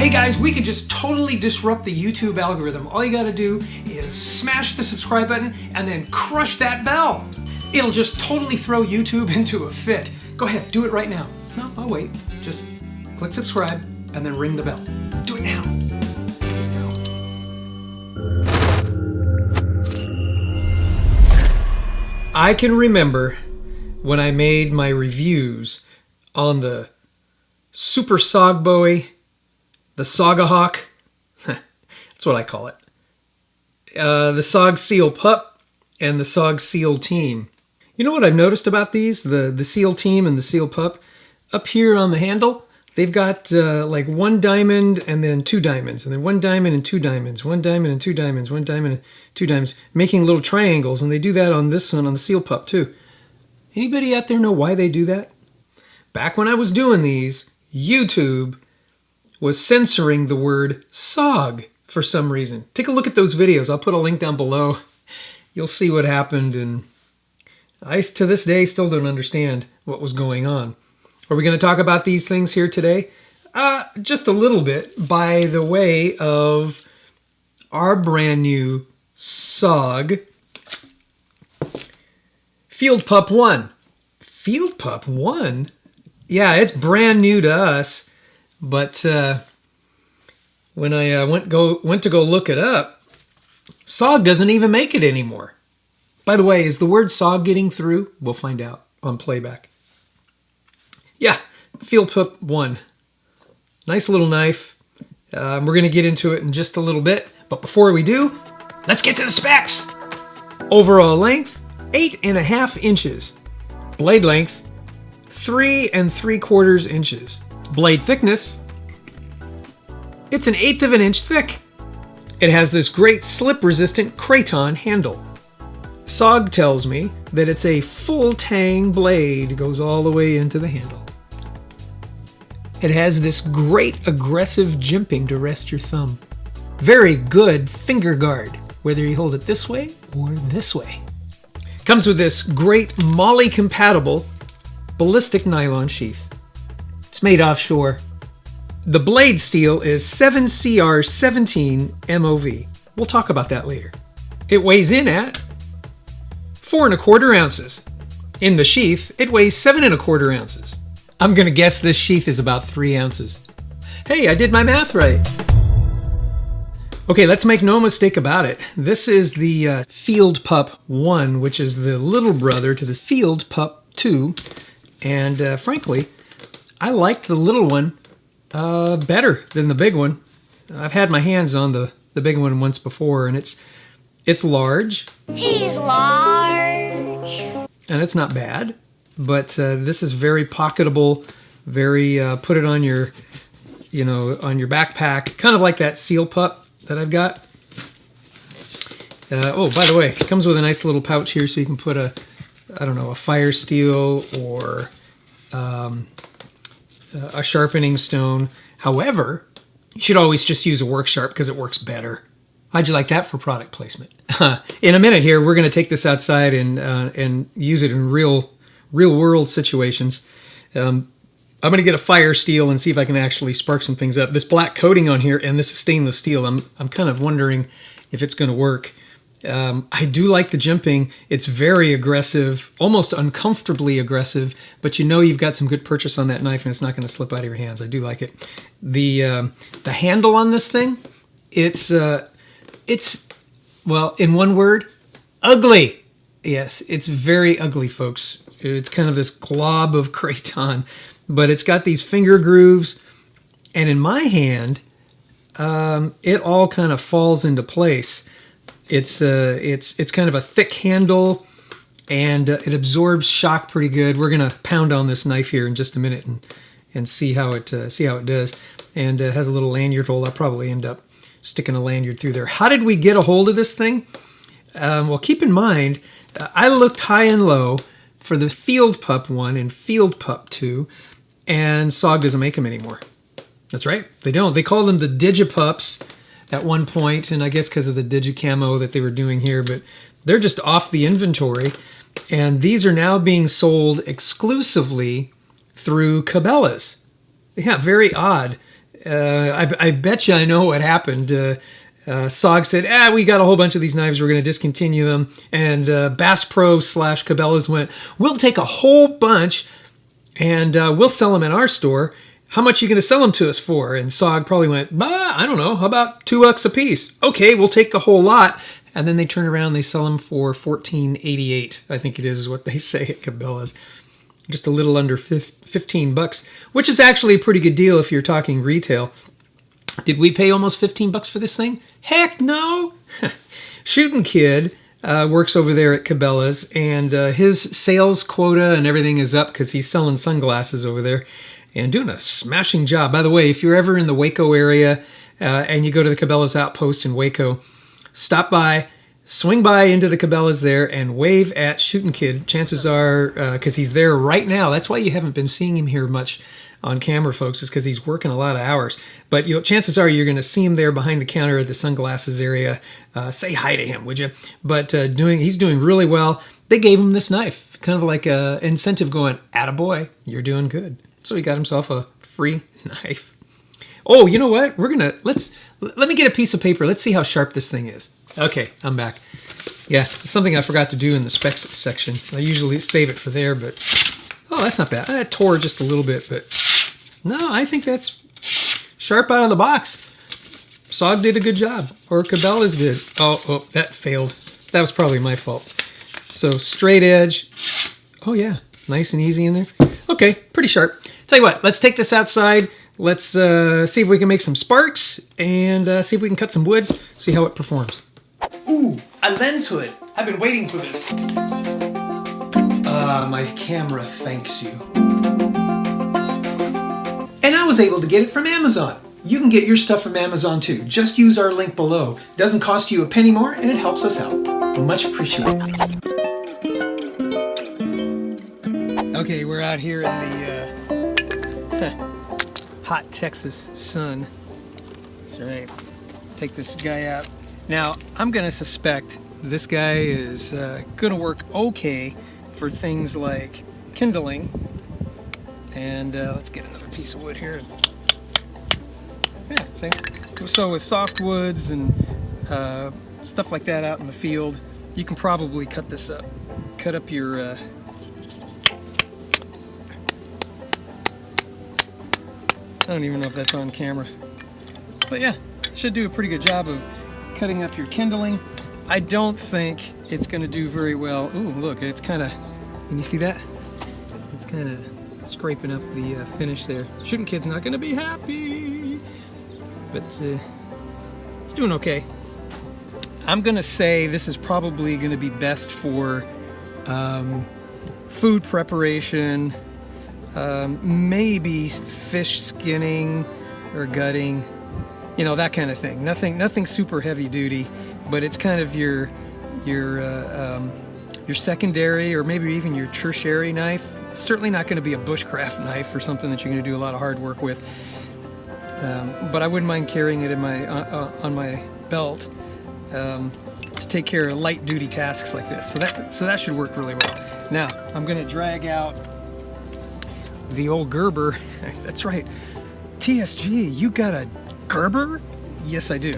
Hey guys, we can just totally disrupt the YouTube algorithm. All you gotta do is smash the subscribe button and then crush that bell. It'll just totally throw YouTube into a fit. Go ahead, do it right now. No, I'll wait. Just click subscribe and then ring the bell. Do it now. I can remember when I made my reviews on the Super Sog Bowie, the Sagahawk, that's what I call it, the Sog Seal Pup, and the Sog Seal Team. You know what I've noticed about these, the Seal Team and the Seal Pup? Up here on the handle, they've got like one diamond and then two diamonds, and then one diamond and two diamonds, one diamond and two diamonds, one diamond and two diamonds, making little triangles, and they do that on this one, on the Seal Pup too. Anybody out there know why they do that? Back when I was doing these, YouTube was censoring the word SOG for some reason. Take a look at those videos. I'll put a link down below. You'll see what happened, and I, to this day, still don't understand what was going on. Are we going to talk about these things here today? Just a little bit by the way of our brand new SOG Field Pup 1. Field Pup 1? Yeah, it's brand new to us. But when I went to go look it up, SOG doesn't even make it anymore. By the way, is the word SOG getting through? We'll find out on playback. Yeah, Field Pup 1. Nice little knife. We're going to get into it in just a little bit. But before we do, let's get to the specs. Overall length, 8.5 inches. Blade length, 3 3/4 inches. Blade thickness, it's 1/8 of an inch thick. It has this great slip-resistant Kraton handle. SOG tells me that it's a full tang blade, goes all the way into the handle. It has this great aggressive jimping to rest your thumb. Very good finger guard, whether you hold it this way or this way. Comes with this great MOLLE-compatible ballistic nylon sheath. It's made offshore. The blade steel is 7CR17 MOV. We'll talk about that later. It weighs in at 4 1/4 ounces. In the sheath, it weighs 7 1/4 ounces. I'm gonna guess this sheath is about 3 ounces. Hey, I did my math right. Okay, let's make no mistake about it. This is the Field Pup 1, which is the little brother to the Field Pup 2. And frankly, I like the little one better than the big one. I've had my hands on the big one once before, and it's large. He's large. And it's not bad, but this is very pocketable, very put it on your, on your backpack, kind of like that Seal Pup that I've got. Oh, by the way, it comes with a nice little pouch here, so you can put a fire steel or a sharpening stone. However, you should always just use a work sharp because it works better. How'd you like that for product placement? In a minute here, we're going to take this outside and use it in real world situations. I'm going to get a fire steel and see if I can actually spark some things up. This black coating on here, and this is stainless steel. I'm kind of wondering if it's going to work. I do like the jimping. It's very aggressive, almost uncomfortably aggressive, but you've got some good purchase on that knife and it's not going to slip out of your hands. I do like it. The handle on this thing, it's well, in one word, ugly. Yes, it's very ugly, folks. It's kind of this glob of Kraton, but it's got these finger grooves, and in my hand, it all kind of falls into place. It's kind of a thick handle, and it absorbs shock pretty good. We're gonna pound on this knife here in just a minute and see how it does. And it has a little lanyard hole. I'll probably end up sticking a lanyard through there. How did we get a hold of this thing? Well, keep in mind, I looked high and low for the Field Pup 1 and Field Pup 2, and SOG doesn't make them anymore. That's right, they don't. They call them the Digipups at one point, and I guess because of the Digicamo that they were doing here, but they're just off the inventory, and these are now being sold exclusively through Cabela's. Yeah, very odd. I bet you I know what happened. SOG said, we got a whole bunch of these knives. We're going to discontinue them. And Bass Pro / Cabela's went, we'll take a whole bunch and we'll sell them in our store. How much are you going to sell them to us for? And SOG probably went, I don't know. How about $2 a piece? Okay, we'll take the whole lot. And then they turn around and they sell them for $14.88. I think it is what they say at Cabela's. Just a little under $15, which is actually a pretty good deal if you're talking retail. Did we pay almost $15 for this thing? Heck no! Shooting Kid works over there at Cabela's, and his sales quota and everything is up because he's selling sunglasses over there and doing a smashing job. By the way, if you're ever in the Waco area and you go to the Cabela's Outpost in Waco, stop by, swing by into the Cabela's there and wave at Shooting Kid. Chances are, because he's there right now, that's why you haven't been seeing him here much on camera, folks, is because he's working a lot of hours. But chances are you're going to see him there behind the counter at the sunglasses area. Say hi to him, would you? But he's doing really well. They gave him this knife, kind of like a incentive going, attaboy, you're doing good. So he got himself a free knife. Oh, you know what? Let me get a piece of paper. Let's see how sharp this thing is. Okay, I'm back. Yeah, it's something I forgot to do in the specs section. I usually save it for there, but oh, that's not bad. I tore just a little bit, but no, I think that's sharp out of the box. SOG did a good job, or Cabela's did. Oh, that failed. That was probably my fault. So straight edge. Oh yeah, nice and easy in there. Okay, pretty sharp. Tell you what, let's take this outside. Let's see if we can make some sparks and see if we can cut some wood, see how it performs. Ooh, a lens hood. I've been waiting for this. My camera thanks you. And I was able to get it from Amazon. You can get your stuff from Amazon too. Just use our link below. It doesn't cost you a penny more and it helps us out. Much appreciated. Okay, we're out here in the hot Texas sun. That's right. Take this guy out. Now, I'm going to suspect this guy is going to work okay for things like kindling. And let's get another piece of wood here. Yeah, see? So with softwoods and stuff like that out in the field, you can probably cut this up. Cut up your... I don't even know if that's on camera. But yeah, should do a pretty good job of cutting up your kindling. I don't think it's going to do very well. Ooh, look, it's kind of... Can you see that? It's kind of scraping up the finish there. Shooting Kid's not going to be happy. But it's doing okay. I'm going to say this is probably going to be best for food preparation, maybe fish skinning or gutting, you know, that kind of thing. Nothing super heavy duty, but it's kind of your secondary or maybe even your tertiary knife. It's certainly not going to be a bushcraft knife or something that you're going to do a lot of hard work with. But I wouldn't mind carrying it in my on my belt to take care of light duty tasks like this. So that should work really well. Now I'm going to drag out the old Gerber. That's right. TSG, you got a Gerber? Yes, I do.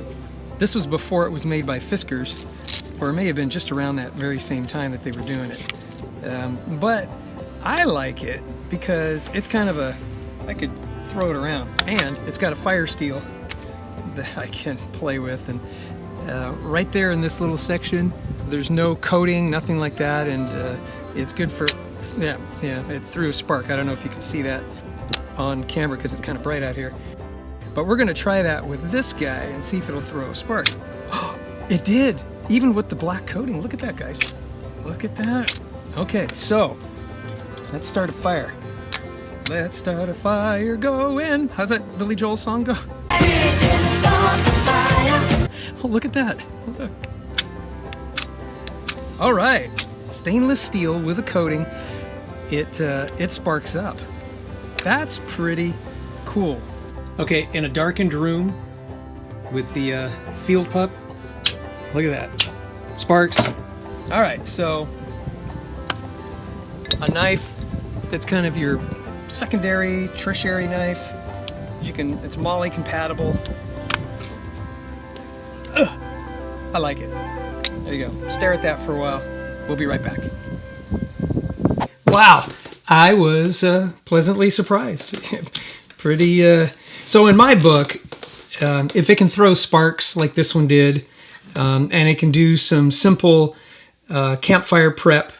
This was before it was made by Fiskars, or it may have been just around that very same time that they were doing it. But I like it because it's kind of I could throw it around, and it's got a fire steel that I can play with. And right there in this little section, there's no coating, nothing like that, and it's good for, yeah, it threw a spark. I don't know if you can see that on camera because it's kind of bright out here. But we're going to try that with this guy and see if it'll throw a spark. It did, even with the black coating. Look at that, guys. Look at that. Okay, so let's start a fire. Let's start a fire going. How's that Billy Joel song go? Oh, look at that. Look. All right, stainless steel with a coating. It sparks up. That's pretty cool. Okay, in a darkened room with the Field Pup. Look at that. Sparks. All right, so a knife that's kind of your secondary, tertiary knife. It's MOLLE compatible. Ugh, I like it. There you go. Stare at that for a while. We'll be right back. Wow, I was pleasantly surprised. Pretty. So in my book, if it can throw sparks like this one did, and it can do some simple campfire prep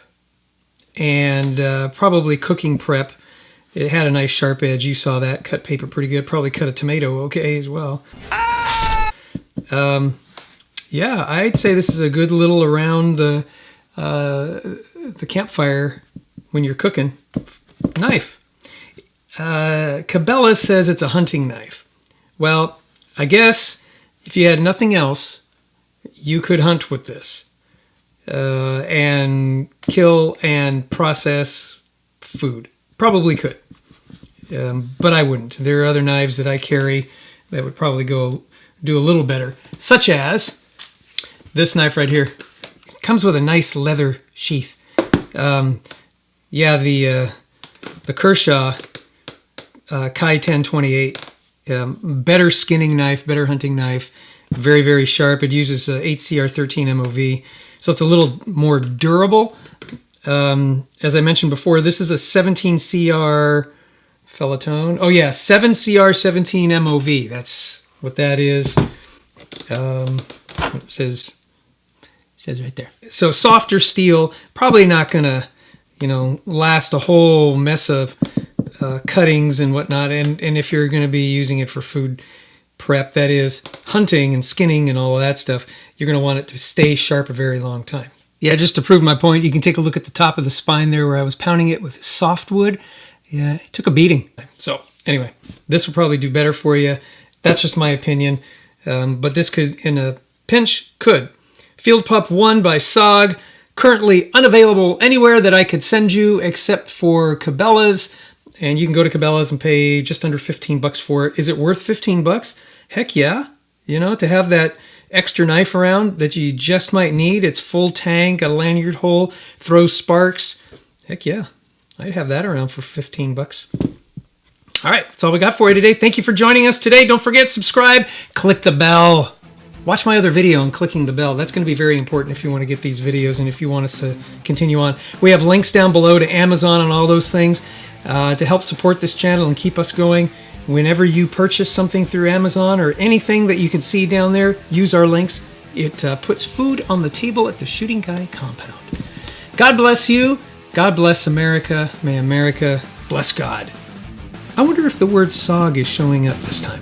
and probably cooking prep. It had a nice sharp edge. You saw that. Cut paper pretty good. Probably cut a tomato okay as well. Yeah, I'd say this is a good little around the campfire when you're cooking knife. Cabela says it's a hunting knife. Well, I guess if you had nothing else, you could hunt with this and kill and process food. Probably could, but I wouldn't. There are other knives that I carry that would probably do a little better, such as this knife right here. It comes with a nice leather sheath. Yeah, the Kershaw Kai 1028, better skinning knife, better hunting knife, very, very sharp. It uses 8CR13 MOV, so it's a little more durable. As I mentioned before, this is a 17CR Fellatone. Oh yeah, 7CR17 MOV. That's what that is. It says right there. So softer steel, probably not gonna, last a whole mess of cuttings and whatnot. And if you're gonna be using it for food prep, that is hunting and skinning and all of that stuff, you're gonna want it to stay sharp a very long time. Yeah, just to prove my point, you can take a look at the top of the spine there where I was pounding it with softwood. Yeah, it took a beating. So anyway, this will probably do better for you. That's just my opinion. But this could, in a pinch, could. Field Pup 1 by SOG, currently unavailable anywhere that I could send you except for Cabela's. And you can go to Cabela's and pay just under $15 for it. Is it worth $15? Heck yeah. To have that extra knife around that you just might need. It's full tang, got a lanyard hole, throws sparks. Heck yeah. I'd have that around for $15. All right, that's all we got for you today. Thank you for joining us today. Don't forget, subscribe, click the bell. Watch my other video on clicking the bell. That's going to be very important if you want to get these videos and if you want us to continue on. We have links down below to Amazon and all those things to help support this channel and keep us going. Whenever you purchase something through Amazon or anything that you can see down there, use our links. It puts food on the table at the Shooting Guy compound. God bless you. God bless America. May America bless God. I wonder if the word SOG is showing up this time.